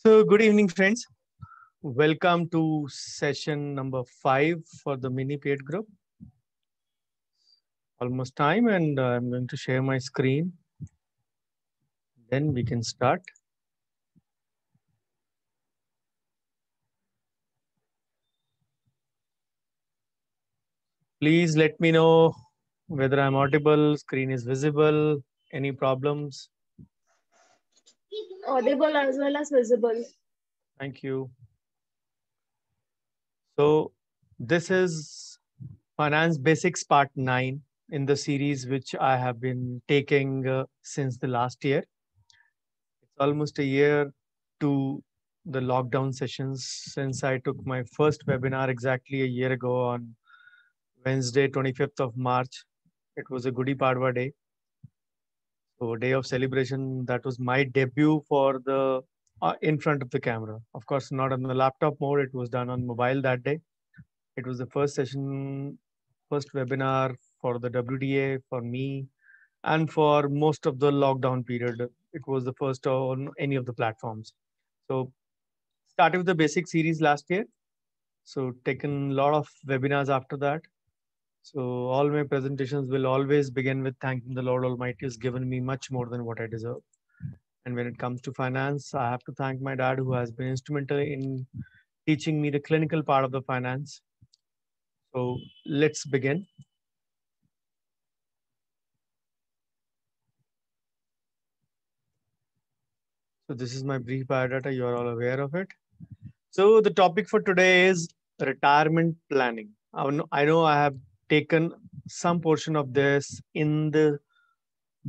So, good evening, friends. Welcome to session number 5 for the mini paid group. Almost time, and I'm going to share my screen. Then we can start. Please let me know whether I'm audible, screen is visible, any problems. Audible as well as visible. Thank you. So, this is Finance Basics Part 9 in the series which I have been taking since the last year. It's almost a year to the lockdown sessions since I took my first webinar exactly a year ago on Wednesday, 25th of March. It was a Gudi Padwa day. So, day of celebration. That was my debut for the in front of the camera. Of course, not on the laptop mode. It was done on mobile that day. It was the first session, first webinar for the WDA for me, and for most of the lockdown period. It was the first on any of the platforms. So, started with the basic series last year. So, taken a lot of webinars after that. So, all my presentations will always begin with thanking the Lord Almighty who's given me much more than what I deserve. And when it comes to finance, I have to thank my dad who has been instrumental in teaching me the clinical part of the finance. So, let's begin. So, this is my brief biodata. You are all aware of it. So, the topic for today is retirement planning. I know I have taken some portion of this in the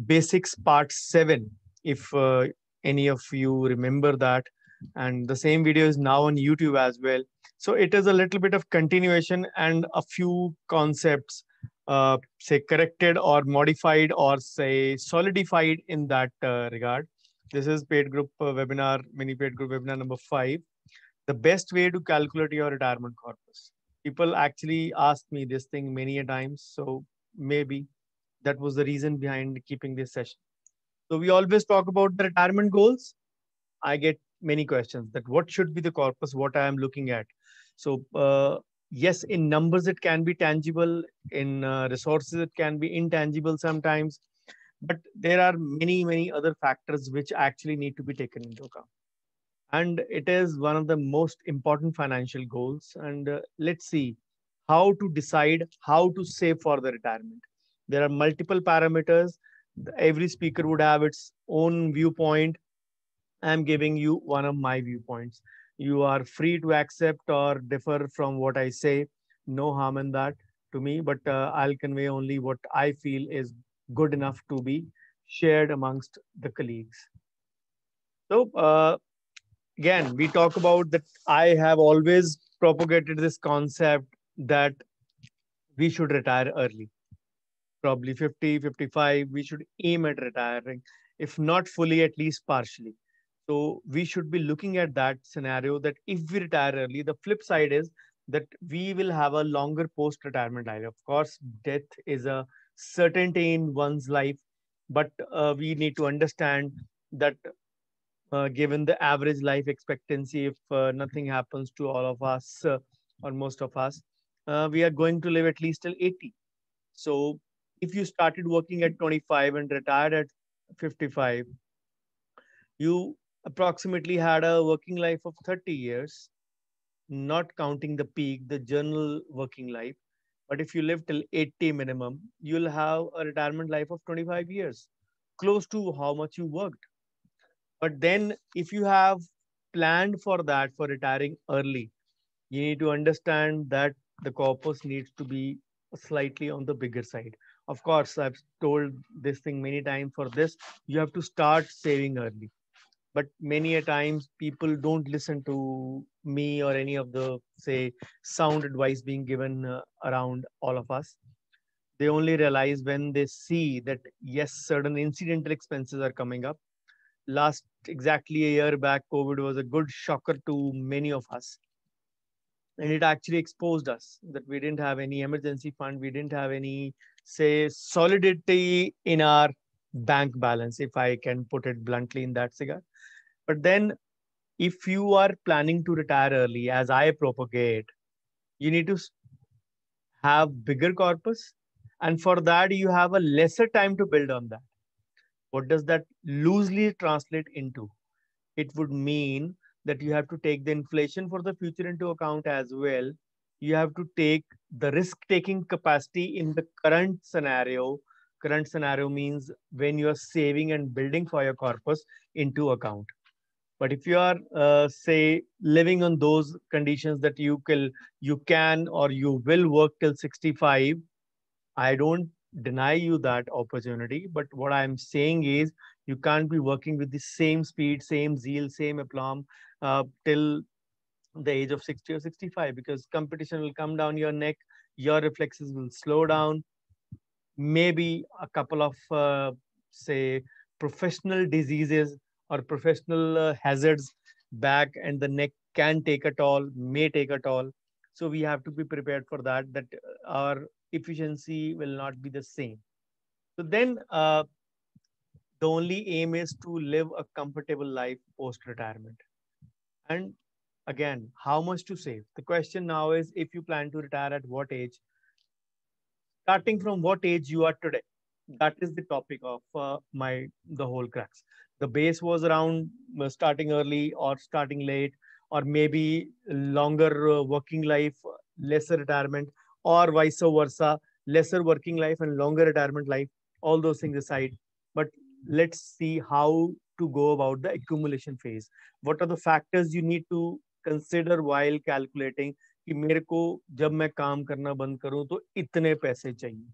basics part 7, if any of you remember that. And the same video is now on YouTube as well. So, it is a little bit of continuation and a few concepts, say, corrected or modified or say solidified in that regard. This is paid group webinar, mini paid group webinar number 5, the best way to calculate your retirement corpus. People actually ask me this thing many a times, so maybe that was the reason behind keeping this session. So we always talk about the retirement goals. I get many questions that what should be the corpus, what I am looking at. So yes, in numbers it can be tangible, in resources it can be intangible sometimes, but there are many other factors which actually need to be taken into account, and it is one of the most important financial goals. And let's see how to decide how to save for the retirement. There are multiple parameters. Every speaker would have its own viewpoint. I'm giving you one of my viewpoints. You are free to accept or differ from what I say. No harm in that to me, but I'll convey only what I feel is good enough to be shared amongst the colleagues. So, again, we talk about that. I have always propagated this concept that we should retire early, probably 50, 55. We should aim at retiring, if not fully, at least partially. So we should be looking at that scenario that if we retire early, the flip side is that we will have a longer post retirement life. Of course, death is a certainty in one's life, but we need to understand that given the average life expectancy, if nothing happens to all of us or most of us, we are going to live at least till 80. So if you started working at 25 and retired at 55, you approximately had a working life of 30 years, not counting the peak, the general working life. But if you live till 80 minimum, you'll have a retirement life of 25 years, close to how much you worked. But then, if you have planned for that, for retiring early, you need to understand that the corpus needs to be slightly on the bigger side. Of course, I've told this thing many times. For this, you have to start saving early. But many a times, people don't listen to me or any of the, say, sound advice being given around all of us. They only realize when they see that, yes, certain incidental expenses are coming up. Last exactly a year back, COVID was a good shocker to many of us. And it actually exposed us that we didn't have any emergency fund. We didn't have any, say, solidity in our bank balance, if I can put it bluntly in that regard. But then if you are planning to retire early, as I propagate, you need to have bigger corpus. And for that, you have a lesser time to build on that. What does that loosely translate into? It would mean that you have to take the inflation for the future into account as well. You have to take the risk taking capacity in the current scenario. Current scenario means when you are saving and building for your corpus into account. But if you are, say, living on those conditions that you can or you will work till 65, I don't deny you that opportunity. But what I'm saying is you can't be working with the same speed, same zeal, same aplomb till the age of 60 or 65, because competition will come down your neck, your reflexes will slow down, maybe a couple of, say, professional diseases or professional hazards back and the neck can take a toll, may take a toll. So we have to be prepared for that, that our efficiency will not be the same. So then the only aim is to live a comfortable life post retirement. And again, how much to save? The question now is, if you plan to retire at what age, starting from what age you are today. That is the topic of my the whole crux. The base was around starting early or starting late, or maybe longer working life, lesser retirement, or vice versa, lesser working life and longer retirement life. All those things aside, but let's see how to go about the accumulation phase. What are the factors you need to consider while calculating कि मेरे को जब मैं काम करना बंद करूं तो इतने पैसे चाहिए.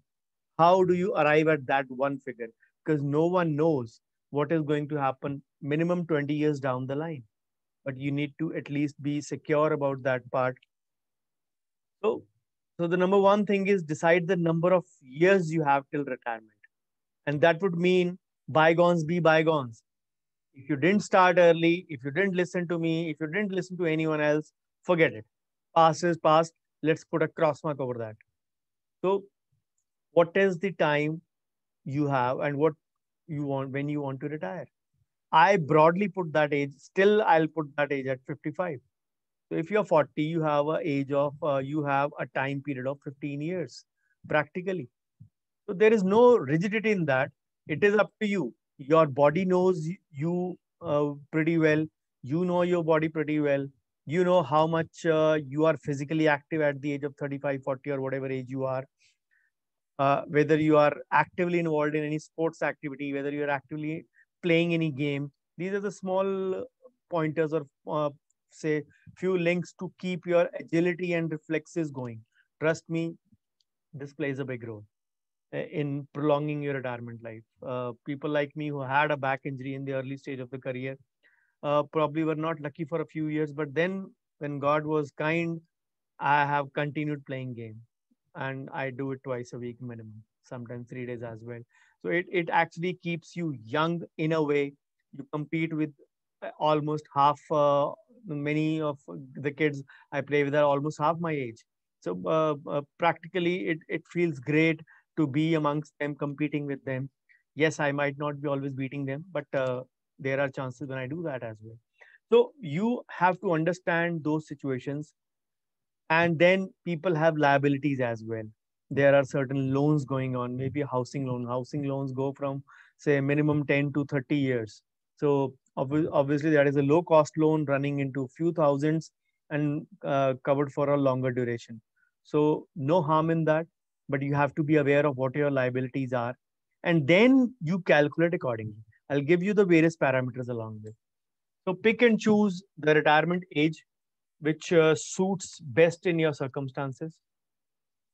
How do you arrive at that one figure? Because no one knows what is going to happen minimum 20 years down the line. But you need to at least be secure about that part. So, so the number one thing is decide the number of years you have till retirement. And that would mean bygones be bygones. If you didn't start early, if you didn't listen to me, if you didn't listen to anyone else, forget it. Past is past. Let's put a cross mark over that. So, what is the time you have and what you want when you want to retire? I broadly put that age, still, I'll put that age at 55. So, if you're 40, you have a age of, you have a time period of 15 years practically. So, there is no rigidity in that. It is up to you. Your body knows you pretty well. You know your body pretty well. You know how much you are physically active at the age of 35, 40, or whatever age you are. Whether you are actively involved in any sports activity, whether you are actively playing any game. These are the small pointers or, say, few links to keep your agility and reflexes going. Trust me, this plays a big role in prolonging your retirement life. People like me who had a back injury in the early stage of the career probably were not lucky for a few years, but then when God was kind, I have continued playing game, and I do it twice a week minimum, sometimes 3 days as well. So it actually keeps you young in a way. You compete with almost half, many of the kids I play with are almost half my age. So practically, it feels great to be amongst them, competing with them. Yes, I might not be always beating them, but there are chances when I do that as well. So you have to understand those situations, and then people have liabilities as well. There are certain loans going on, maybe a housing loan. Housing loans go from, say, minimum 10 to 30 years. So obviously that is a low cost loan running into few thousands and covered for a longer duration. So no harm in that, but you have to be aware of what your liabilities are, and then you calculate accordingly. I'll give you the various parameters along with. So pick and choose the retirement age which suits best in your circumstances.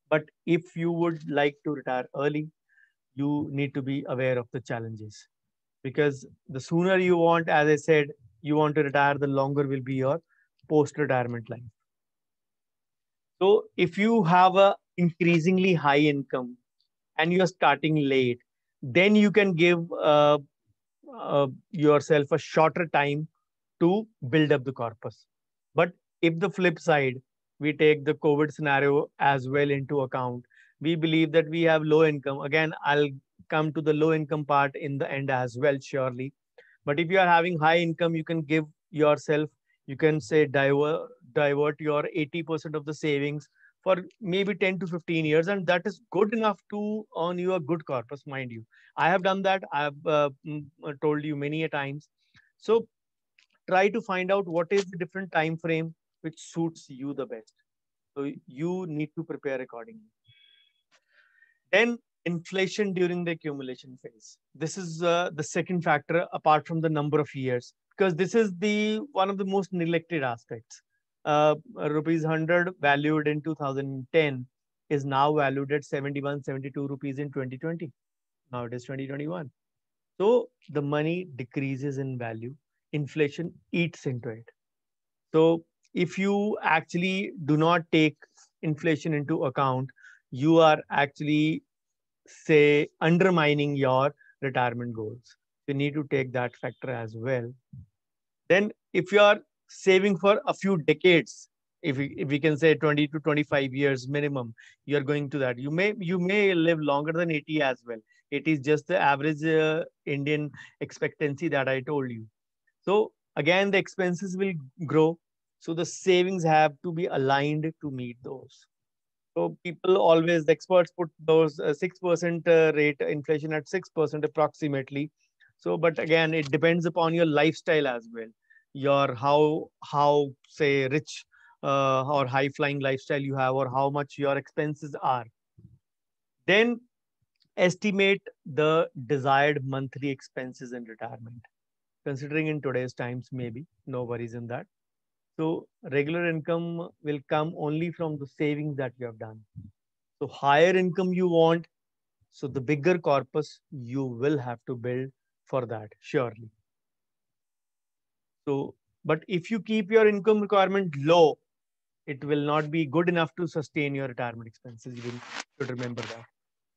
But if you would like to retire early, you need to be aware of the challenges, because the sooner you want, as I said, you want to retire, the longer will be your post retirement life. So if you have a increasingly high income and you're starting late, then you can give yourself a shorter time to build up the corpus. But if the flip side, we take the COVID scenario as well into account, we believe that we have low income. Again, I'll come to the low income part in the end as well, surely. But if you are having high income, you can give yourself You can say divert your 80% of the savings for maybe 10 to 15 years, and that is good enough to earn you a good corpus, mind you. I have done that. I have told you many a times. So try to find out what is the different time frame which suits you the best. So you need to prepare accordingly. Then inflation during the accumulation phase. This is the second factor apart from the number of years, because this is the one of the most neglected aspects. Rupees 100 valued in 2010 is now valued at 71, 72 rupees in 2020. Now it is 2021. So the money decreases in value. Inflation eats into it. So if you actually do not take inflation into account, you are actually, say, undermining your retirement goals. You need to take that factor as well. Then if you are saving for a few decades, if we can say 20 to 25 years minimum, you're going to that. You may live longer than 80 as well. It is just the average Indian expectancy that I told you. So again, the expenses will grow. So the savings have to be aligned to meet those. So people always, the experts put those 6% rate inflation at 6% approximately. So, but again, it depends upon your lifestyle as well. Your how say rich or high flying lifestyle you have, or how much your expenses are. Then estimate the desired monthly expenses in retirement. Considering in today's times, maybe no worries in that. So regular income will come only from the savings that you have done. So higher income you want, so the bigger corpus you will have to build for that, surely. So, but if you keep your income requirement low, it will not be good enough to sustain your retirement expenses. You will should remember that.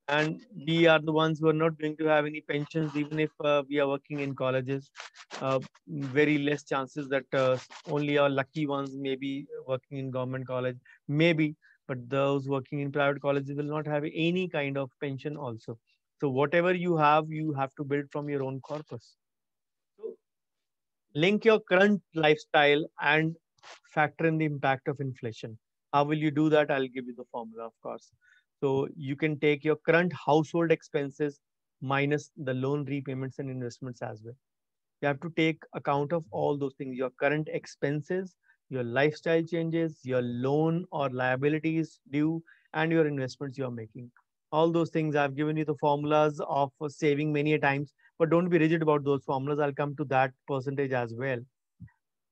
And we are the ones who are not going to have any pensions, even if we are working in colleges. Very less chances that only our lucky ones may be working in government college, maybe, but those working in private colleges will not have any kind of pension also. So whatever you have to build from your own corpus. So link your current lifestyle and factor in the impact of inflation. How will you do that? I'll give you the formula, of course. So you can take your current household expenses minus the loan repayments and investments as well. You have to take account of all those things: your current expenses, your lifestyle changes, your loan or liabilities due, and your investments you're making. All those things, I've given you the formulas of saving many a times, but don't be rigid about those formulas. I'll come to that percentage as well.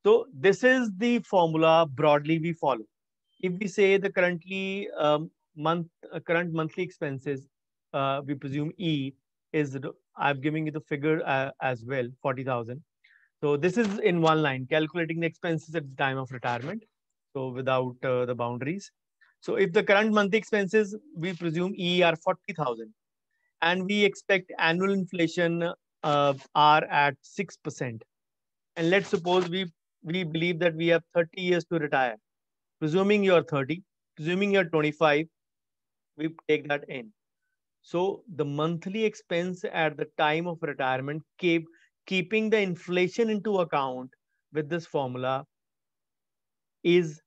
So this is the formula broadly we follow. If we say the current monthly expenses, we presume E is, I'm giving you the figure as well, 40,000. So this is in one line, calculating the expenses at the time of retirement. So without the boundaries. So if the current monthly expenses, we presume E are 40,000, and we expect annual inflation are at 6%. And let's suppose we believe that we have 30 years to retire. Presuming you're 30, presuming you're 25, we take that in. So the monthly expense at the time of retirement, keeping the inflation into account with this formula, is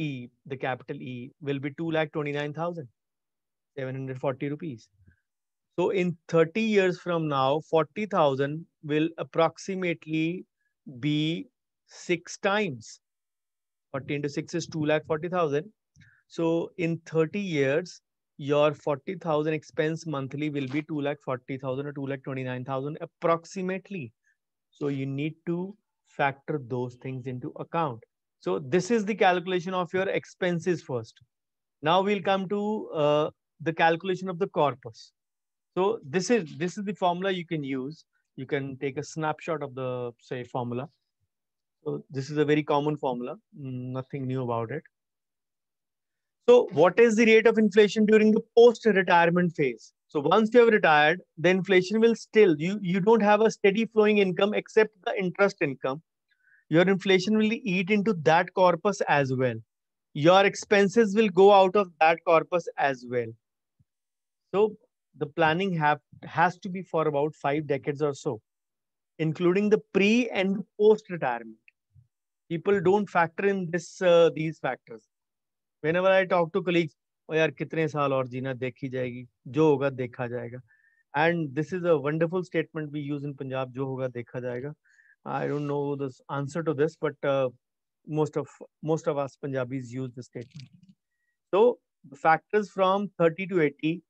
E, the capital E, will be 2,29,740 rupees. So in 30 years from now, 40,000 will approximately be 6 times. 40 into 6 is 2,40,000. So in 30 years, your 40,000 expense monthly will be 2,40,000 or 2,29,000 approximately. So you need to factor those things into account. So this is the calculation of your expenses first. Now we'll come to the calculation of the corpus. So this is the formula you can use. You can take a snapshot of the, say, formula. So this is a very common formula, nothing new about it. So what is the rate of inflation during the post-retirement phase? So once you have retired, the inflation will still, you don't have a steady flowing income except the interest income. Your inflation will eat into that corpus as well. Your expenses will go out of that corpus as well. So the planning has to be for about 5 decades or so, including the pre and post retirement. People don't factor in these factors. Whenever I talk to colleagues, oh यार कितने साल और जीना, देखी जाएगी, जो होगा देखा जाएगा. And this is a wonderful statement we use in Punjab, जो होगा देखा जाएगा. I don't know the answer to this, but most of most of us Punjabis use this statement. So the factors from 30 to 80,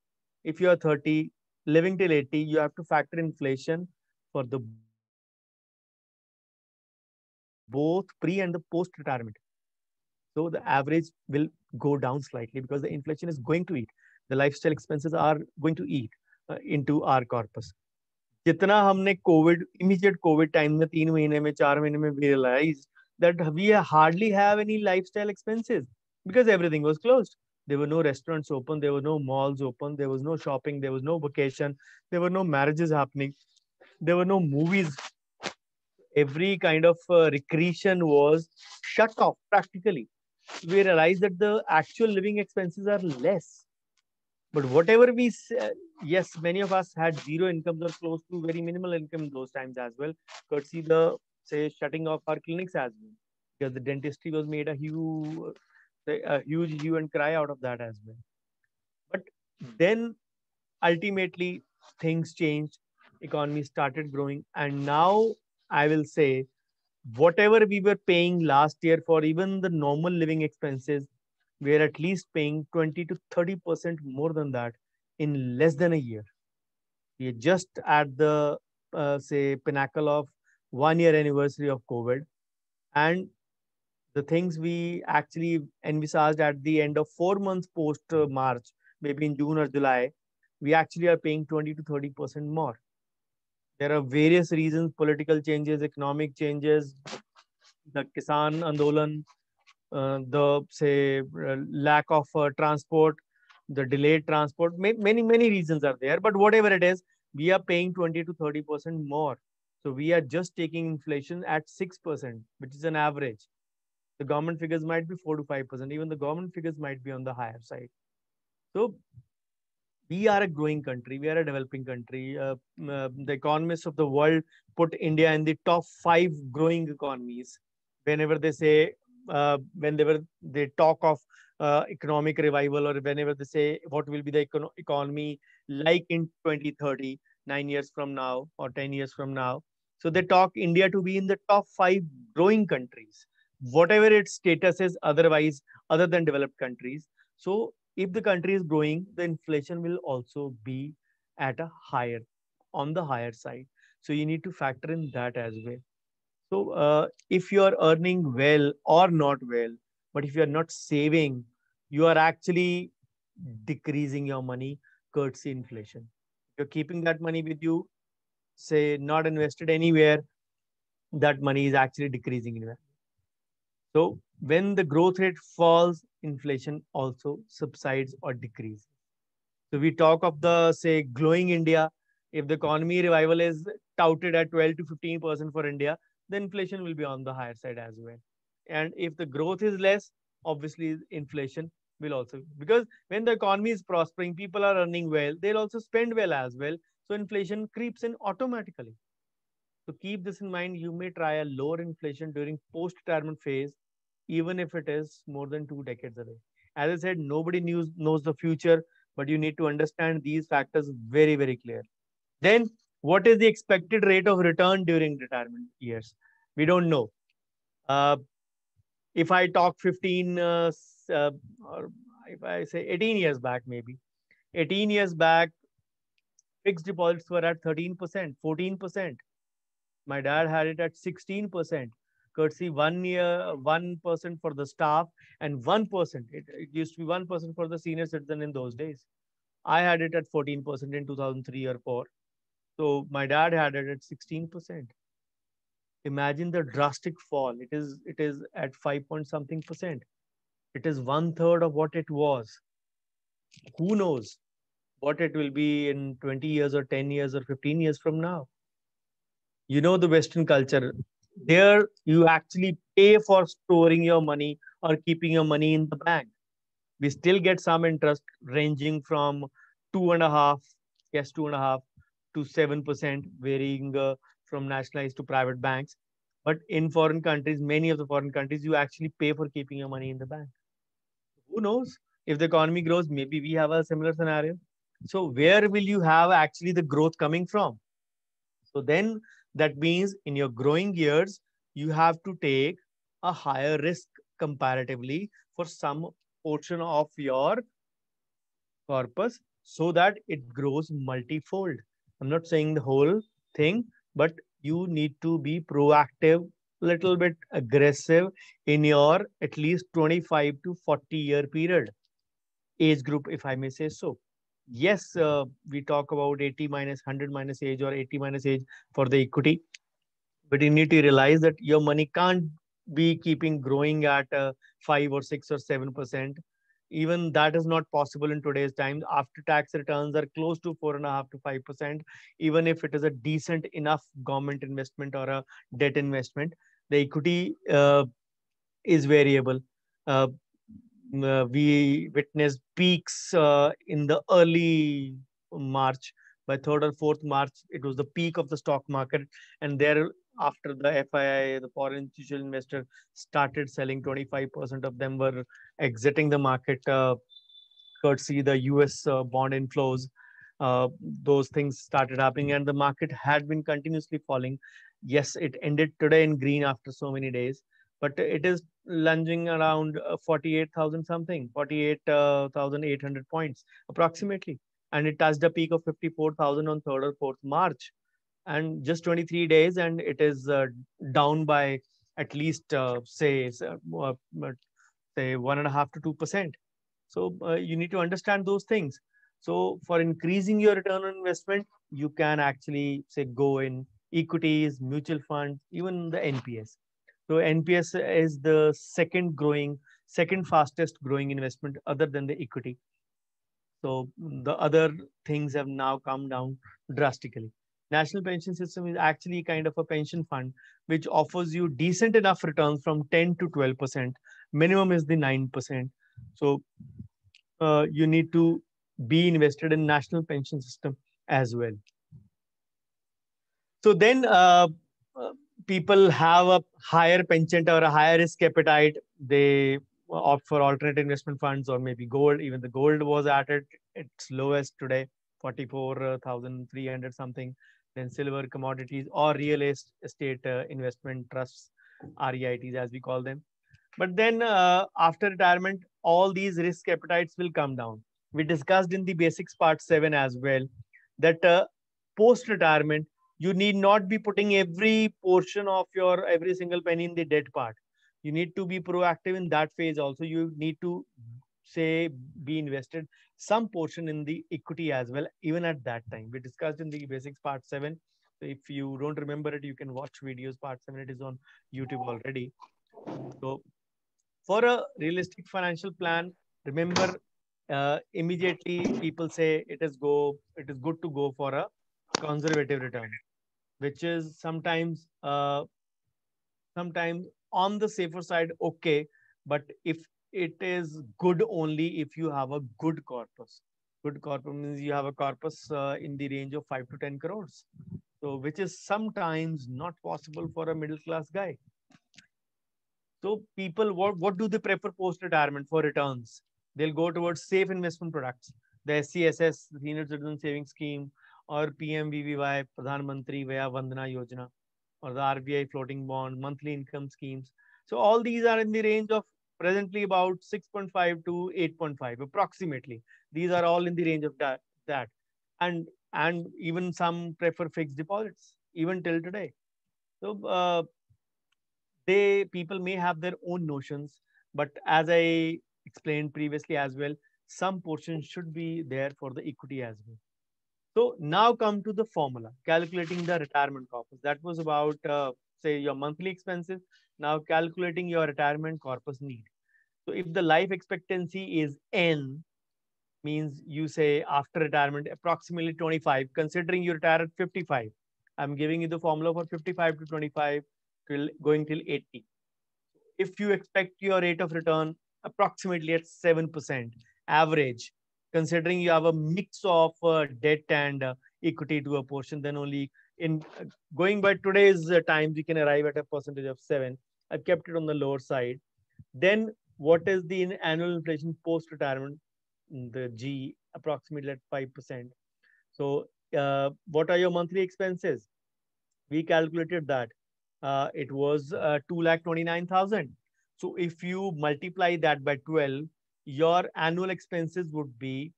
if you are 30, living till 80, you have to factor inflation for the both pre and the post retirement. So the average will go down slightly because the inflation is going to eat. The lifestyle expenses are going to eat into our corpus. जितना हमने Covid immediate Covid time में 3 महीने में 4 महीने में realized that we hardly have any lifestyle expenses because everything was closed. There were no restaurants open, there were no malls open, there was no shopping, there was no vacation, there were no marriages happening, there were no movies. Every kind of recreation was shut off practically. We realized that the actual living expenses are less. But whatever yes, many of us had zero incomes or close to very minimal income those times as well, courtesy the say shutting off our clinics as well, because the dentistry was made a huge hue and cry out of that as well. But then ultimately things changed, economy started growing, and now I will say whatever we were paying last year for even the normal living expenses, we are at least paying 20 to 30% more than that in less than a year. We are just at the say pinnacle of 1 year anniversary of COVID, and the things we actually envisaged at the end of 4 months post March, maybe in June or July, we actually are paying 20 to 30% more. There are various reasons: political changes, economic changes, the Kisan Andolan, the say lack of transport, the delayed transport. Many reasons are there. But whatever it is, we are paying 20 to 30% more. So we are just taking inflation at 6%, which is an average. The government figures might be 4 to 5%. Even the government figures might be on the higher side. So we are a growing country. We are a developing country. The economists of the world put India in the top 5 growing economies. Whenever they say, whenever they talk of economic revival, or whenever they say what will be the economy like in 2030, 9 years from now or 10 years from now. So they talk India to be in the top 5 growing countries, whatever its status is otherwise, other than developed countries. So if the country is growing, the inflation will also be at a higher, on the higher side. So you need to factor in that as well. So if you are earning well or not well, but if you are not saving, you are actually decreasing your money courtesy inflation. If you're keeping that money with you, say not invested anywhere, that money is actually decreasing in value. So when the growth rate falls, inflation also subsides or decreases. So we talk of the say glowing India. If the economy revival is touted at 12 to 15% for India, the inflation will be on the higher side as well. And if the growth is less, obviously inflation will also, because when the economy is prospering, people are earning well, they'll also spend well as well. So inflation creeps in automatically. So keep this in mind. You may try a lower inflation during post-retirement phase, even if it is more than 2 decades away. As I said, nobody knows the future, but you need to understand these factors very clearly. Then, what is the expected rate of return during retirement years? We don't know. Uh, if I talk 15, or if I say 18 years back, maybe 18 years back, fixed deposits were at 13%, 14%. My dad had it at 16%, courtesy 1 year, 1% for the staff and 1%. It used to be 1% for the senior citizen in those days. I had it at 14% in 2003 or 4. So my dad had it at 16%. Imagine the drastic fall. It is at 5 point something percent. It is one third of what it was. Who knows what it will be in 20 years or 10 years or 15 years from now? You know, the Western culture, there you actually pay for storing your money or keeping your money in the bank. We still get some interest ranging from 2.5, yes, 2.5 to 7%, varying from nationalized to private banks. But in foreign countries, many of the foreign countries, you actually pay for keeping your money in the bank. Who knows? If the economy grows, maybe we have a similar scenario. So where will you have actually the growth coming from? So then that means in your growing years, you have to take a higher risk comparatively for some portion of your corpus so that it grows multifold. I'm not saying the whole thing, but you need to be proactive, little bit aggressive in your at least 25 to 40-year period age group, if I may say so. Yes, we talk about 80 minus 100 minus age or 80 minus age for the equity, but you need to realize that your money can't be keeping growing at 5 or 6 or 7%. Even that is not possible in today's times. After tax returns are close to 4.5 to 5%. Even if it is a decent enough government investment or a debt investment, the equity is variable. Uh, we witnessed peaks in the early March. By 3rd or 4th March, it was the peak of the stock market. And there, after the FII, the foreign institutional investor, started selling, 25% of them were exiting the market, courtesy the US bond inflows. Those things started happening, and the market had been continuously falling. Yes, it ended today in green after so many days, but it is lunging around 48,000 something, 48,800 points approximately. And it touched a peak of 54,000 on 3rd or 4th March. And just 23 days, and it is down by at least, say 1.5 to 2%. So you need to understand those things. So for increasing your return on investment, you can actually say go in equities, mutual funds, even the NPS. So NPS is the second fastest growing investment other than the equity. So the other things have now come down drastically. National pension system is actually kind of a pension fund which offers you decent enough returns from 10 to 12%. Minimum is the 9%. So you need to be invested in national pension system as well. So then uh, people have a higher penchant or a higher risk appetite. They opt for alternate investment funds or maybe gold. Even the gold was at its lowest today, 44,300 something. Then silver, commodities, or real estate investment trusts, REITs as we call them. But then after retirement, all these risk appetites will come down. We discussed in the basics part 7 as well that post retirement, you need not be putting every portion of your every single penny in the debt part. You need to be proactive in that phase also. You need to say be invested some portion in the equity as well, even at that time. We discussed in the basics part 7. So if you don't remember it, you can watch videos part 7. It is on YouTube already. So for a realistic financial plan, remember, immediately people say it is good to go for a conservative return, which is sometimes on the safer side, okay. But if it is good only if you have a good corpus. Good corpus means you have a corpus in the range of 5 to 10 crores. So which is sometimes not possible for a middle class guy. So people, what do they prefer post retirement for returns? They'll go towards safe investment products, the SCSS, Senior Citizen Savings Scheme, or PMVVY, Pradhan Mantri Vaya Vandana Yojana, or the RBI floating bond, monthly income schemes. So all these are in the range of presently about 6.5 to 8.5 approximately. These are all in the range of that. And even some prefer fixed deposits even till today. So they people may have their own notions, but as I explained previously as well, some portion should be there for the equity as well. So now come to the formula, calculating the retirement corpus. That was about say your monthly expenses. Now calculating your retirement corpus need. So if the life expectancy is n, means you say after retirement approximately 25, considering you retire at 55. I'm giving you the formula for 55 to 25 till going till 80. If you expect your rate of return approximately at 7% average, considering you have a mix of debt and equity to a portion, then only in going by today's times, we can arrive at a percentage of 7. I've kept it on the lower side. Then what is the annual inflation post retirement? The G approximately at 5%. So what are your monthly expenses? We calculated that it was 2,29,000. So if you multiply that by 12, your annual expenses would be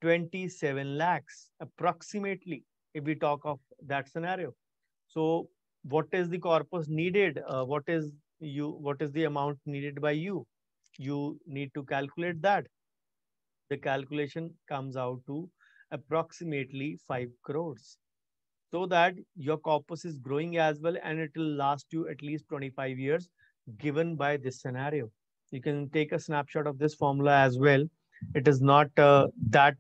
27 lakhs approximately, if we talk of that scenario. So what is the corpus needed? What is the amount needed by you? You need to calculate that. The calculation comes out to approximately 5 crores, so that your corpus is growing as well and it will last you at least 25 years given by this scenario. You can take a snapshot of this formula as well. It is not that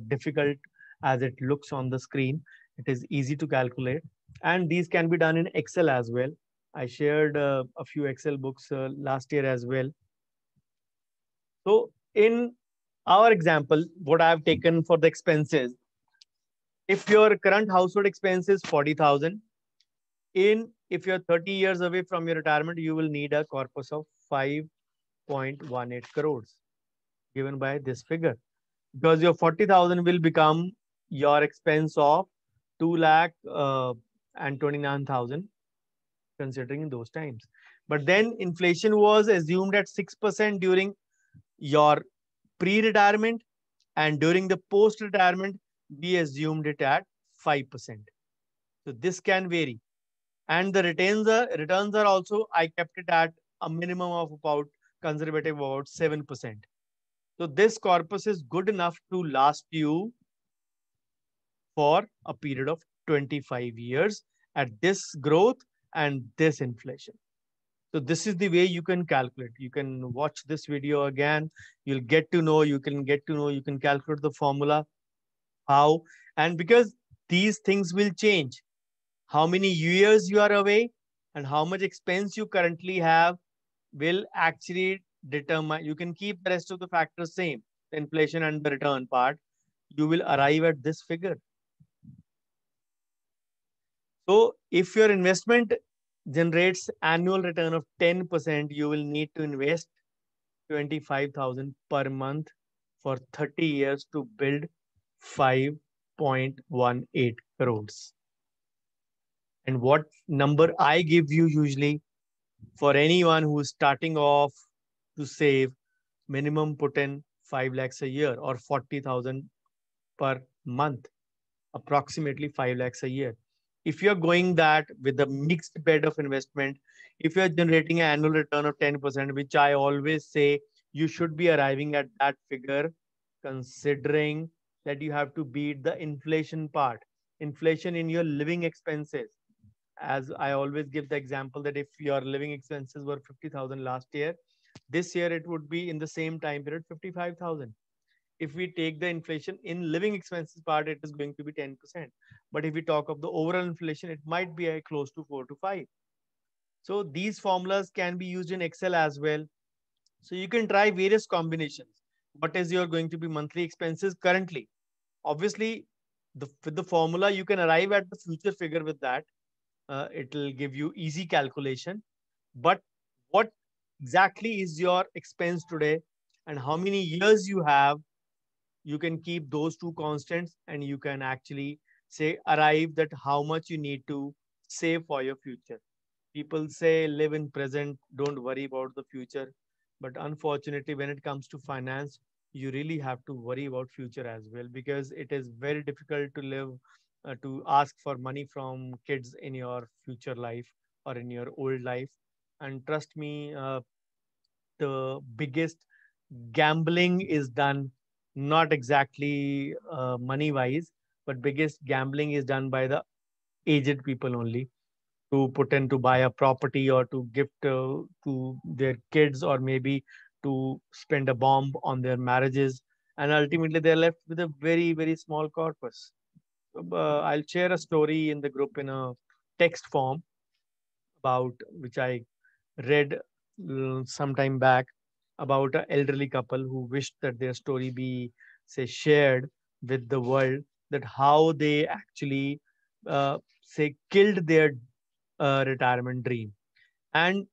difficult as it looks on the screen. It is easy to calculate, and these can be done in Excel as well. I shared a few Excel books last year as well. So in our example, what I've taken for the expenses, if your current household expense is 40,000, in if you're 30 years away from your retirement, you will need a corpus of 5.18 crores given by this figure, because your 40,000 will become your expense of 2 lakh and 29,000 considering in those times. But then inflation was assumed at 6% during your pre-retirement, and during the post-retirement, we assumed it at 5%. So this can vary. And the returns are also, I kept it at a minimum of about conservative about 7%. So this corpus is good enough to last you for a period of 25 years at this growth and this inflation. So this is the way you can calculate. You can watch this video again. You'll get to know, you can calculate the formula, how, and because these things will change. How many years you are away and how much expense you currently have will actually determine. You can keep the rest of the factors same, the inflation and the return part. You will arrive at this figure. So if your investment generates annual return of 10%, you will need to invest 25,000 per month for 30 years to build 5.18 crores. And what number I give you usually for anyone who is starting off to save, minimum put in 5 lakhs a year or 40,000 per month, approximately 5 lakhs a year. If you're going that with a mixed bed of investment, if you're generating an annual return of 10%, which I always say you should be arriving at that figure, considering that you have to beat the inflation part, inflation in your living expenses. As I always give the example that if your living expenses were 50,000 last year, this year it would be in the same time period 55,000. If we take the inflation in living expenses part, it is going to be 10%. But if we talk of the overall inflation, it might be close to 4 to 5. So these formulas can be used in Excel as well. So you can try various combinations. What is your going to be monthly expenses currently? Obviously, with the formula, you can arrive at the future figure with that. It will give you easy calculation. But what exactly is your expense today and how many years you have, you can keep those two constants and you can actually say arrive that how much you need to save for your future. People say live in present, don't worry about the future. But unfortunately, when it comes to finance, you really have to worry about future as well, because it is very difficult to live to ask for money from kids in your future life or in your old life. And trust me, the biggest gambling is done not exactly money wise, but biggest gambling is done by the aged people only, to put in to buy a property or to gift to their kids, or maybe to spend a bomb on their marriages, and ultimately they're left with a very very small corpus. I'll share a story in the group in a text form about which I read some time back, about an elderly couple who wished that their story be, say, shared with the world, that how they actually say killed their retirement dream. And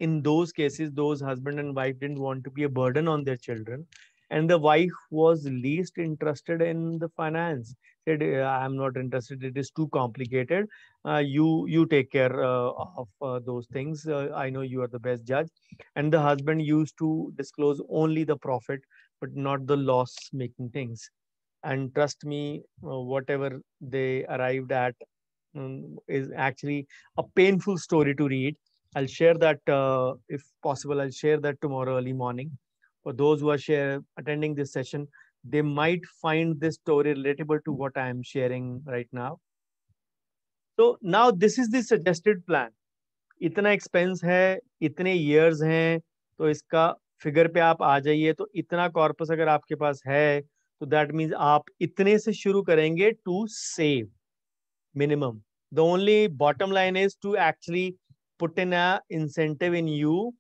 in those cases, those husband and wife didn't want to be a burden on their children, and the wife was least interested in the finance. Said, "I'm not interested. It is too complicated. You take care of those things. I know you are the best judge." And the husband used to disclose only the profit, but not the loss-making things. And trust me, whatever they arrived at is actually a painful story to read. I'll share that if possible. I'll share that tomorrow early morning. For those who are attending this session, they might find this story relatable to what I am sharing right now. So now this is the suggested plan. इतना expense है, इतने years हैं, तो इसका figure पे आप आ जाइए. तो इतना कॉर्पस अगर आपके पास है, तो दैट मीन्स आप इतने से शुरू करेंगे to save minimum. The only bottom line is to actually put in a incentive in you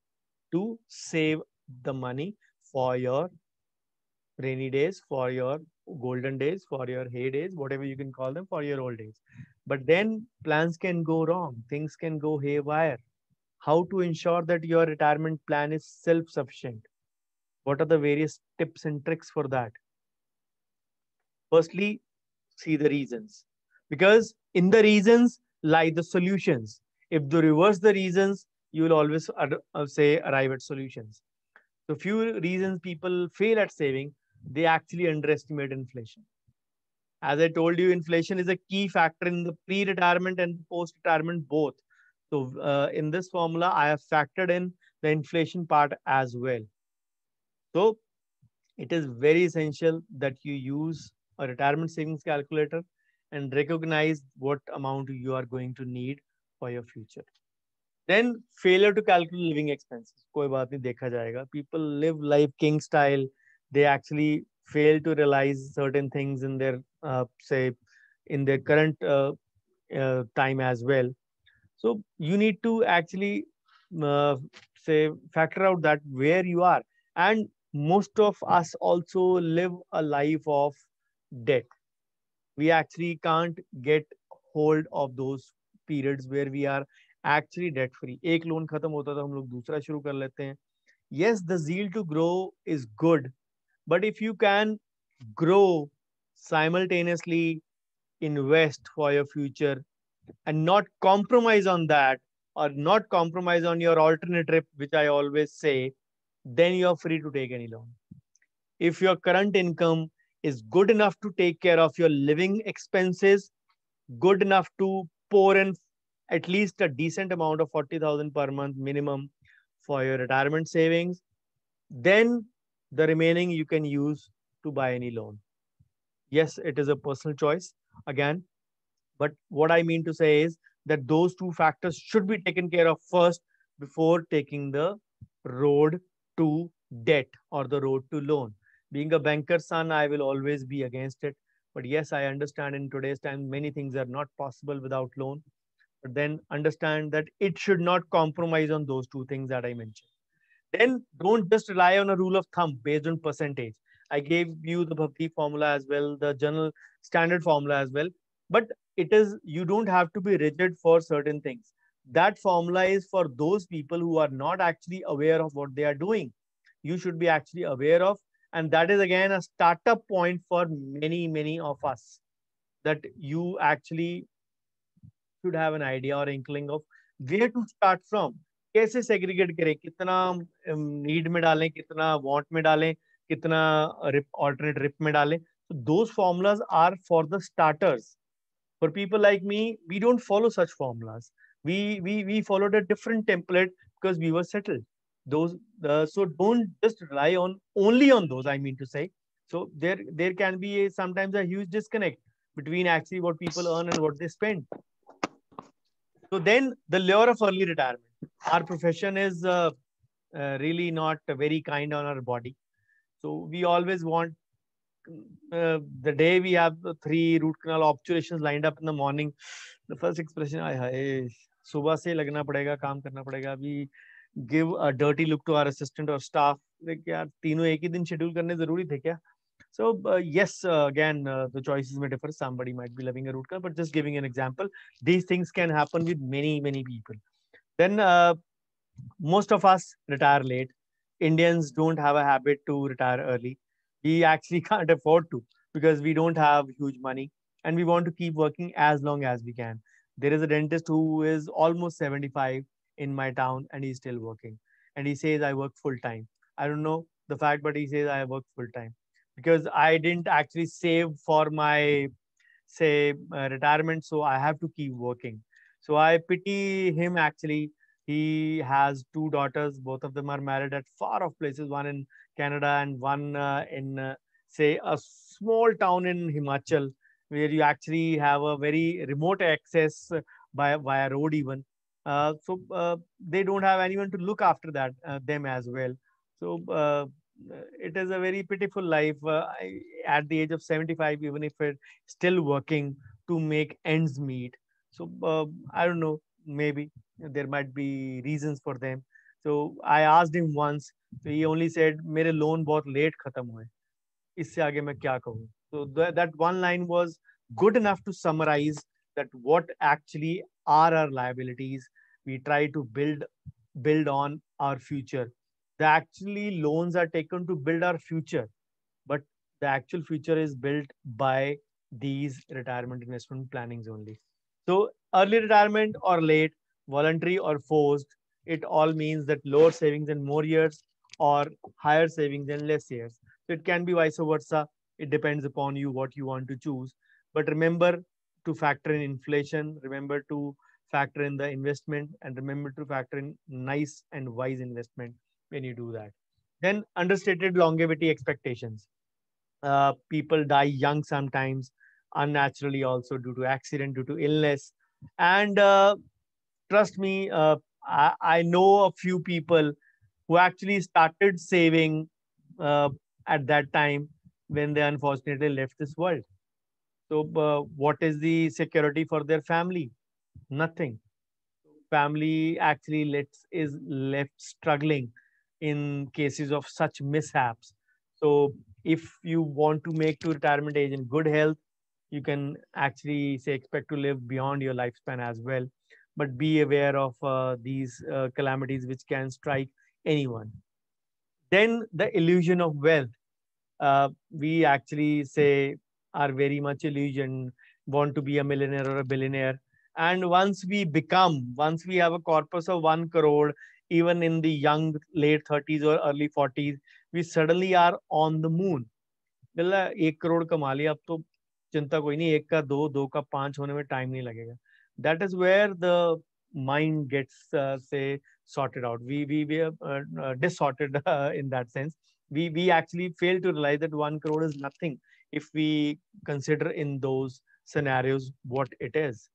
to save the money for your rainy days, for your golden days, for your heydays, whatever you can call them, for your old days. But then plans can go wrong, things can go haywire. How to ensure that your retirement plan is self-sufficient? What are the various tips and tricks for that? Firstly, see the reasons, because in the reasons lie the solutions. If you reverse the reasons, you will always say arrive at solutions. So few reasons people fail at saving, they actually underestimate inflation. As I told you, inflation is a key factor in the pre-retirement and post-retirement both. So in this formula, I have factored in the inflation part as well. So it is very essential that you use a retirement savings calculator and recognize what amount you are going to need for your future. Then failure to calculate living expenses. कोई बात नहीं, देखा जाएगा. People live life king style. They actually fail to realize certain things in their say in their current time as well. So you need to actually uh, say factor out that where you are. And most of us also live a life of debt. We actually can't get hold of those periods where we are actually debt free. एक loan खत्म होता है तो हम लोग दूसरा शुरू कर लेते हैं. Yes, the zeal to grow is good, but if you can grow simultaneously, invest for your future, and not compromise on that, or not compromise on your alternate trip, which I always say, then you're free to take any loan. If your current income is good enough to take care of your living expenses, good enough to pour in at least a decent amount of 40,000 per month minimum for your retirement savings, then the remaining you can use to buy any loan. Yes, it is a personal choice again, but what I mean to say is that those two factors should be taken care of first before taking the road to debt or the road to loan. Being a banker's son, I will always be against it. But yes, I understand in today's time, many things are not possible without loan. But then understand that it should not compromise on those two things that I mentioned. Then don't just rely on a rule of thumb based on percentage. I gave you the Bhakti formula as well, the general standard formula as well. But it is, you don't have to be rigid for certain things. That formula is for those people who are not actually aware of what they are doing. You should be actually aware of. And that is again a startup point for many, many of us, that you actually should have an idea or inkling of where to start from. कैसे segregate करें, कितना need में डालें, कितना want में डालें, कितना alternate rip में डालें. So those formulas are for the starters. For people like me, we don't follow such formulas. We followed a different template because we were settled. Those so don't just rely on only on those. I mean to say, so there can be sometimes a huge disconnect between actually what people earn and what they spend. So then the lure of early retirement. Our profession is really not very kind on our body. So we always want the day we have the 3 root canal obturations lined up in the morning, the first expression, "Ay, सुबह से लगना पड़ेगा, काम करना पड़ेगा." We give a dirty look to our assistant or staff. like यार तीनों एक ही दिन शेड्यूल करने जरूरी थे क्या? So yes, again, the choices may differ. Somebody might be loving a root canal, but just giving an example, these things can happen with many people. Then most of us retire late. Indians don't have a habit to retire early. We actually can't afford to because we don't have huge money and we want to keep working as long as we can. There is a dentist who is almost 75 in my town and he's still working. And he says, I work full time. I don't know the fact, but he says, I work full time because I didn't actually save for my say retirement, so I have to keep working. So I pity him actually. He has two daughters, both of them are married at far off places, one in Canada and one in say a small town in Himachal, where you actually have a very remote access by via road even. So they don't have anyone to look after that them as well. So it is a very pitiful life. At the age of 75, even if it still working to make ends meet. So I don't know, maybe there might be reasons for them. So I asked him once, so he only said, "मेरे loan बहुत late खत्म हुए, इससे आगे मैं क्या कहूँ?" So that one line was good enough to summarize that what actually are our liabilities. We try to build on our future. The actually loans are taken to build our future, but the actual future is built by these retirement investment plannings only. So early retirement or late, voluntary or forced, it all means that lower savings and more years or higher savings and less years. So it can be vice versa. It depends upon you what you want to choose. But remember to factor in inflation, remember to factor in the investment, and remember to factor in nice and wise investment when you do that. Then understated longevity expectations. People die young sometimes, unnaturally also due to accident, due to illness. And trust me, I know a few people who actually started saving uh, at that time when they unfortunately left this world. So, what is the security for their family? Nothing. Family actually is left struggling in cases of such mishaps. So, if you want to make to retirement age in good health, you can actually say expect to live beyond your lifespan as well. But be aware of these calamities which can strike anyone. Then the illusion of wealth. We actually say are very much illusion, want to be a millionaire or a billionaire. And once we have a corpus of 1 crore, even in the young late 30s or early 40s, we suddenly are on the moon. बोला 1 करोड़ कमा लिया अब तो चिंता कोई नहीं एक का दो दो का पांच होने में टाइम नहीं लगेगा that is where the mind gets say sorted out we are dissorted in that sense we actually fail to realize that 1 crore is nothing if we consider in those scenarios what it is.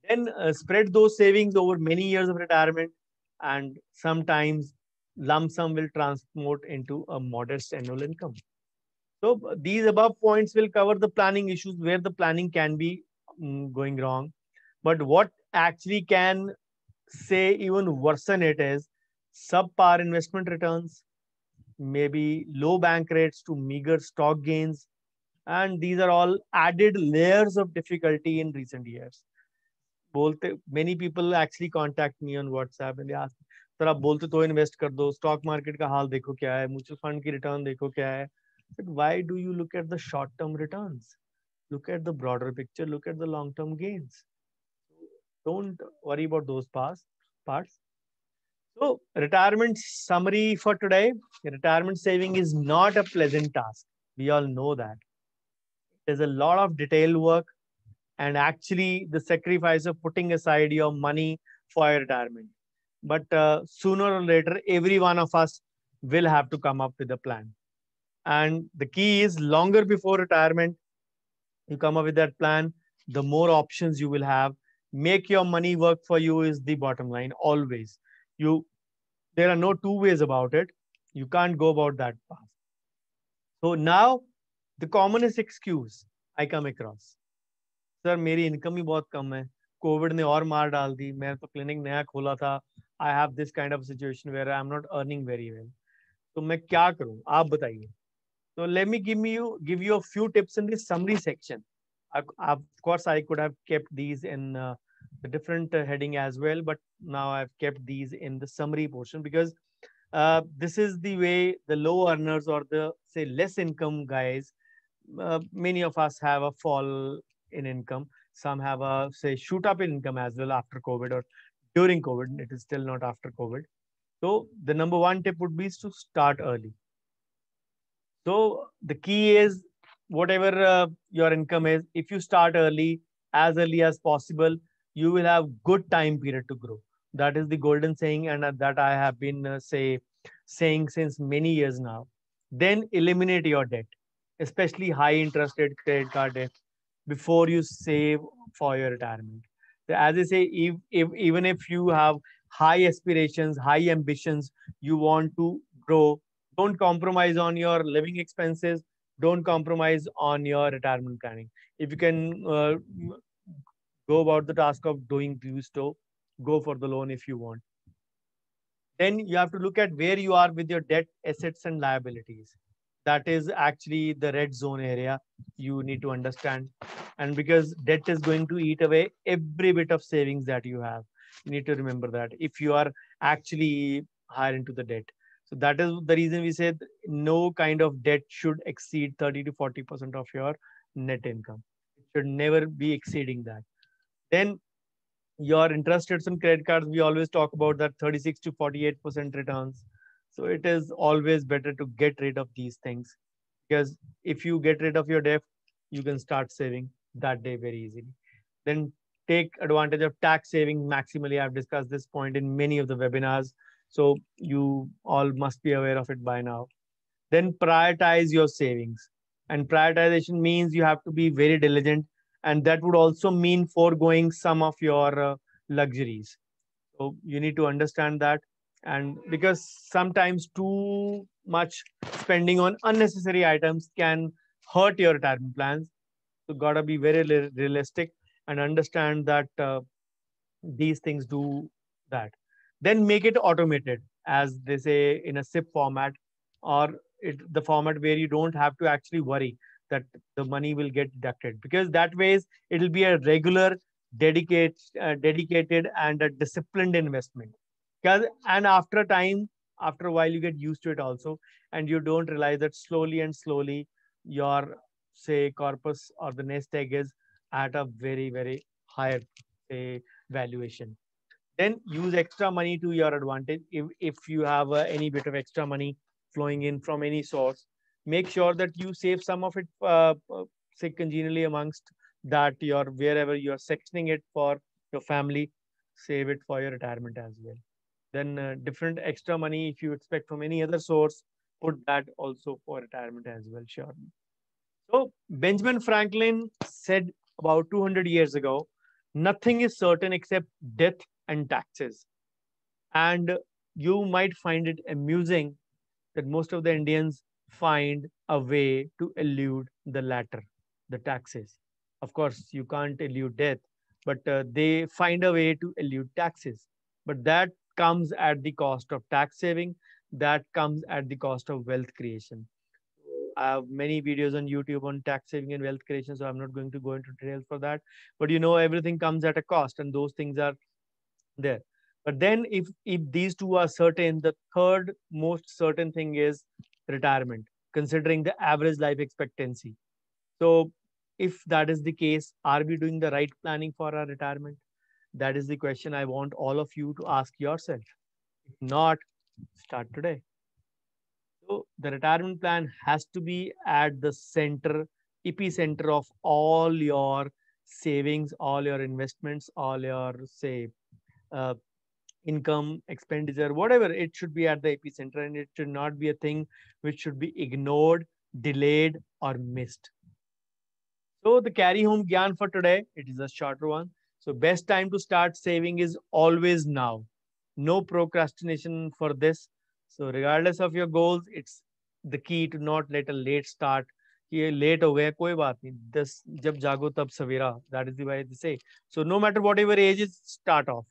Then spread those savings over many years of retirement, and sometimes lump sum will transmute into a modest annual income. So these above points will cover the planning issues where the planning can be going wrong. But what actually can say even worsen it is subpar investment returns, maybe low bank rates to meager stock gains, and these are all added layers of difficulty in recent years. बोलते many people actually contact me on WhatsApp and they ask sir आप बोलते तो invest कर दो stock market का हाल देखो क्या है म्यूचुअल फंड की रिटर्न देखो क्या है but why do you look at the short term returns? Look at the broader picture, look at the long term gains. Don't worry about those past parts. So retirement summary for today. Retirement saving is not a pleasant task. We all know that. There's a lot of detailed work and actually the sacrifice of putting aside your money for your retirement. But sooner or later, every one of us will have to come up with a plan. And the key is longer before retirement, you come up with that plan, the more options you will have. Make your money work for you is the bottom line always. You There are no two ways about it. You can't go about that path. So now the commonest excuse I come across. Sir मेरी income ही बहुत कम है Covid ने और मार डाल दी मैं तो clinic नया खोला था I have this kind of situation where I am not earning very well तो मैं क्या करूं आप बताइए So let me give you a few tips in the summary section. Of course, I could have kept these in the different heading as well, but now I've kept these in the summary portion because this is the way the low earners or the say less income guys. Many of us have a fall in income. Some have a say shoot up in income as well after COVID or during COVID. It is still not after COVID. So the number one tip would be is to start early. So the key is whatever your income is, if you start early, as early as possible, you will have good time period to grow. That is the golden saying, and that I have been saying since many years now. Then eliminate your debt, especially high interest rate credit card debt, before you save for your retirement. So as I say, if even if you have high aspirations, high ambitions, you want to grow, don't compromise on your living expenses. Don't compromise on your retirement planning. If you can go about the task of doing these two, go for the loan if you want. Then you have to look at where you are with your debt, assets, and liabilities. That is actually the red zone area you need to understand. And because debt is going to eat away every bit of savings that you have, you need to remember that if you are actually higher into the debt. So that is the reason we said no kind of debt should exceed 30 to 40% of your net income. It should never be exceeding that. Then your interest rates on credit cards, we always talk about that 36 to 48% returns. So it is always better to get rid of these things because if you get rid of your debt, you can start saving that day very easily. Then take advantage of tax saving maximally. I've discussed this point in many of the webinars. So you all must be aware of it by now. Then prioritize your savings. And prioritization means you have to be very diligent. And that would also mean foregoing some of your luxuries. So you need to understand that. And because sometimes too much spending on unnecessary items can hurt your retirement plans. So gotta be very realistic and understand that these things do that. Then make it automated, as they say in a SIP format, or the format where you don't have to actually worry that the money will get deducted, because that ways it will be a regular, dedicated and a disciplined investment. And after a time, after a while, you get used to it also, and you don't realize that slowly and slowly your say corpus or the nest egg is at a very higher say valuation. Then use extra money to your advantage. If you have any bit of extra money flowing in from any source, make sure that you save some of it say congenially amongst that your wherever you're sectioning it for your family, save it for your retirement as well. Then different extra money if you expect from any other source, put that also for retirement as well, surely. So Benjamin Franklin said about 200 years ago, nothing is certain except death and taxes. And you might find it amusing that most of the Indians find a way to elude the latter, the taxes. Of course, you can't elude death, but they find a way to elude taxes. But that comes at the cost of tax saving, that comes at the cost of wealth creation. I have many videos on YouTube on tax saving and wealth creation, so I'm not going to go into details for that. But everything comes at a cost, and those things are there. But then if these two are certain, the third most certain thing is retirement, considering the average life expectancy. So if that is the case, are we doing the right planning for our retirement? That is the question I want all of you to ask yourself. If not, start today. So the retirement plan has to be at the center, epicenter of all your savings, all your investments, all your say uh, income, expenditure, whatever. It should be at the epicenter, and it should not be a thing which should be ignored, delayed, or missed. So the carry home gyan for today, it is a shorter one. So best time to start saving is always now. No procrastination for this. So regardless of your goals, it's the key to not let a late start. ये late हो गया कोई बात नहीं, 10 जब जागो तब सवेरा. That is the way they say. So no matter whatever age is, start off.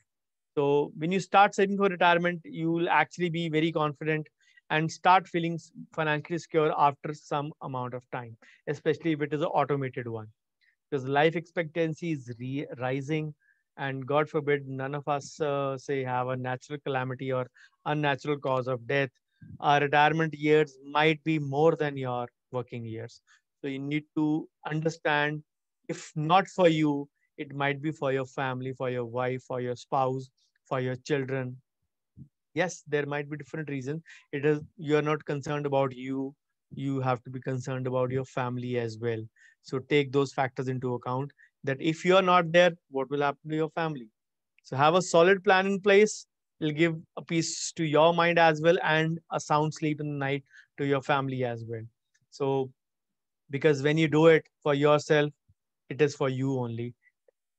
So when you start saving for retirement, you will actually be very confident, and start feeling financially secure after some amount of time, especially if it is an automated one, because life expectancy is rising, and God forbid none of us say have a natural calamity or unnatural cause of death. Our retirement years might be more than your working years, so you need to understand, if not for you, it might be for your family, for your wife, for your spouse, for your children. Yes, there might be different reasons. It is, you are not concerned about you, you have to be concerned about your family as well. So take those factors into account, that if you are not there, what will happen to your family. So have a solid plan in place. It'll give a peace to your mind as well, and a sound sleep in the night to your family as well. So because when you do it for yourself, it is for you only,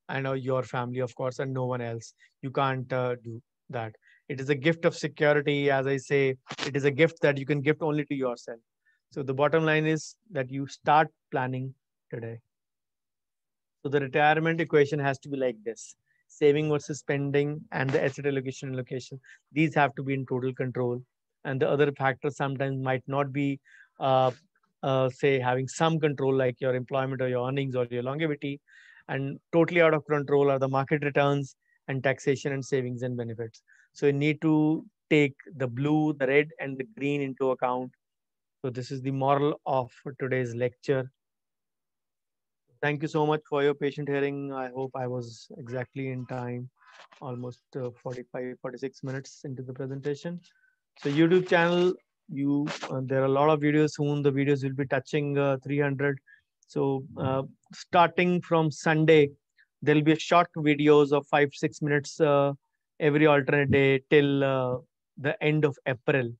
and your family, of course, and no one else. You can't do that. It is a gift of security, as I say. It is a gift that you can gift only to yourself. So the bottom line is that you start planning today. So the retirement equation has to be like this: saving versus spending and the asset allocation and location. These have to be in total control. And the other factors sometimes might not be, uh, say, having some control, like your employment or your earnings or your longevity. And totally out of control are the market returns and taxation and savings and benefits. So you need to take the blue, the red, and the green into account. So this is the moral of today's lecture. Thank you so much for your patient hearing. I hope I was exactly in time, almost 45, 46 minutes into the presentation. So YouTube channel, there are a lot of videos. Soon the videos will be touching 300. So starting from Sunday, there'll be a short videos of 5, 6 minutes every alternate day till the end of April.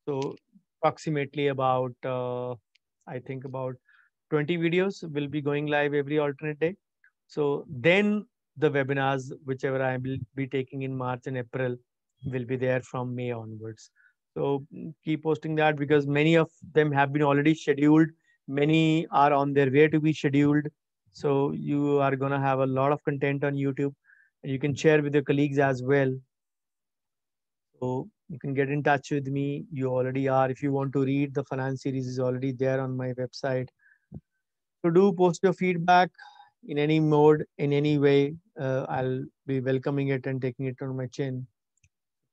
So approximately about, I think about 20 videos will be going live every alternate day. So then the webinars, whichever I will be taking in March and April, will be there from May onwards. So keep posting that, because many of them have been already scheduled. Many are on their way to be scheduled. So you are going to have a lot of content on YouTube, and you can share with your colleagues as well. So you can get in touch with me. You already are. If you want to read, the finance series is already there on my website. So do post your feedback in any mode, in any way. I'll be welcoming it and taking it on my chin.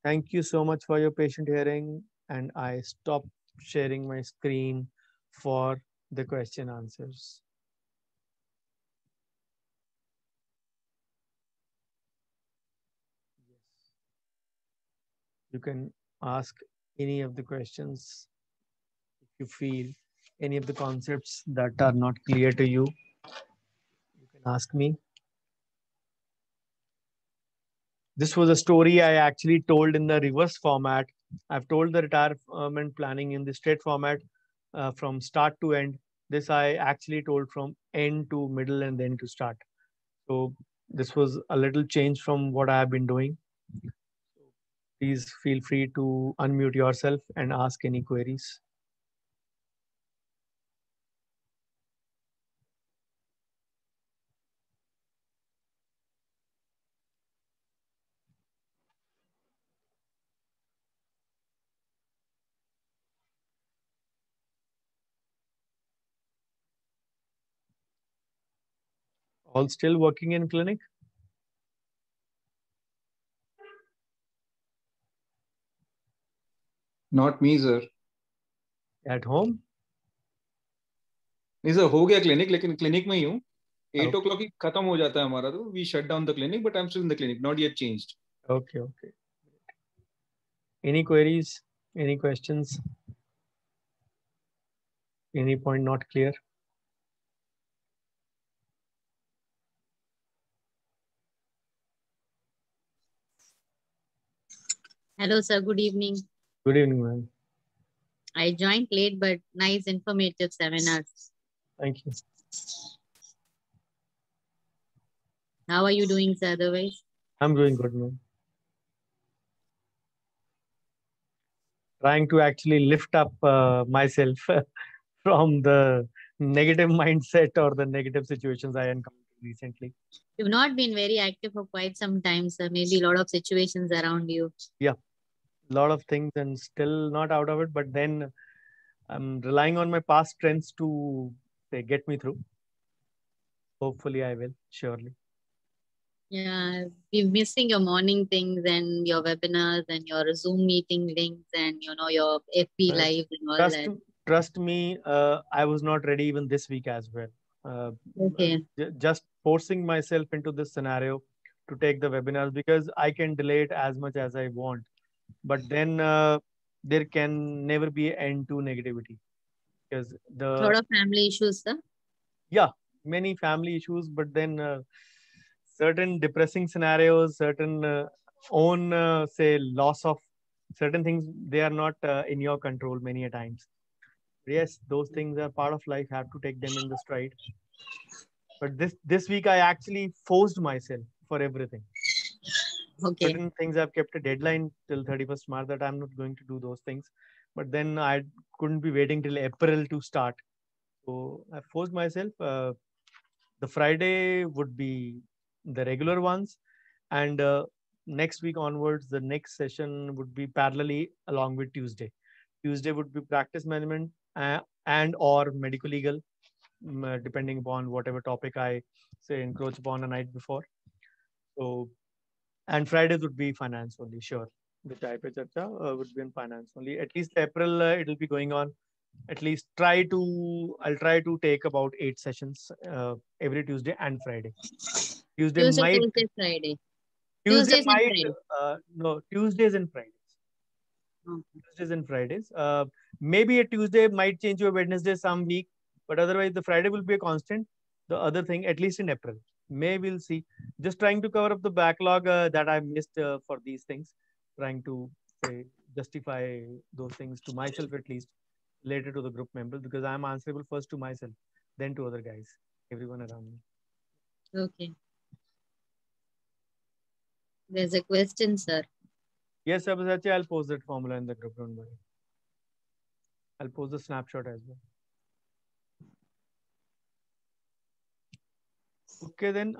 Thank you so much for your patient hearing. And I stop sharing my screen for the question answers. You can ask any of the questions if you feel any of the concepts that are not clear to you. You can ask me. This was a story I actually told in the reverse format. I've told the retirement planning in the straight format from start to end. This I actually told from end to middle and then to start. So this was a little change from what I have been doing. Please feel free to unmute yourself and ask any queries. All still working in clinic? Not me, sir. At home? नहीं sir, हो गया clinic, लेकिन clinic में ही हूँ. 8 o'clock ही खत्म हो जाता है हमारा, तो we shut down the clinic, but I'm still in the clinic, not yet changed. Okay, okay. Any queries? Any questions? Any point not clear? Hello, sir. Good evening. Good evening, ma'am. I joined late, but nice informative seminars. Thank you. How are you doing, sir, otherwise? I'm doing good, ma'am. Trying to actually lift up myself from the negative mindset or the negative situations I encountered recently. You've not been very active for quite some time, sir. Maybe a lot of situations around you. Yeah. lot of things and still not out of it. But then I'm relying on my past strengths to say, get me through. Hopefully, I will, surely. Yeah, we're missing your morning things and your webinars and your Zoom meeting links and your FB Uh, live and all Trust, that. trust me, I was not ready even this week as well. Uh, Okay. just forcing myself into this scenario to take the webinars because I can delay it as much as I want. But then there can never be an end to negativity because Lot of family issues, sir. yeah, many family issues, but then certain depressing scenarios, certain own say loss of certain things, they are not in your control many a times. Yes, those things are part of life, have to take them in the stride. But this week I actually forced myself for everything. Okay. Certain things I've kept a deadline till 31st March that I'm not going to do those things, but then I couldn't be waiting till April to start, so I forced myself. The Friday would be the regular ones, and next week onwards, the next session would be parallelly along with Tuesday. Tuesday would be practice management and or medical legal, depending upon whatever topic I say encroach upon a night before. So, and Fridays would be finance only, sure. The Chai Pe Charcha would be in finance only. At least April, it'll be going on. At least I'll try to take about 8 sessions every Tuesday and Friday. Tuesday Tuesday, might, Thursday, Friday. Tuesday Tuesdays and might, Friday. no, Tuesdays and Fridays. Okay. Tuesdays and Fridays. Maybe a Tuesday might change to a Wednesday some week, but otherwise the Friday will be a constant. The other thing, at least in April, May we'll see. Just trying to cover up the backlog that I missed for these things. Trying to say justify those things to myself at least, later to the group members because I'm answerable first to myself, then to other guys, everyone around me. Okay. There's a question, sir. Yes, Sabasati, I'll post that formula in the group. Don't worry. I'll post the snapshot as well. Okay, then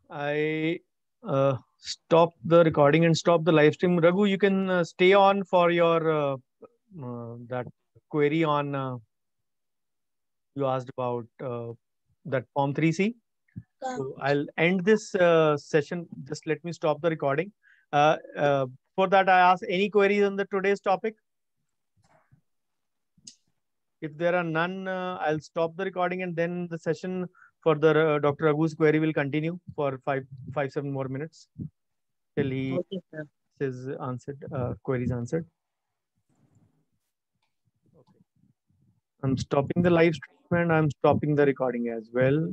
I stop the recording and stop the live stream. Raghu, you can stay on for your that query on you asked about that form 3C. So I'll end this session. Just let me stop the recording. For that, I ask any queries on the today's topic. If there are none, I'll stop the recording and then the session for the Dr. Raghu's query will continue for 7 more minutes till he Okay, sir. his answered queries answered. Okay. I'm stopping the live stream and I'm stopping the recording as well.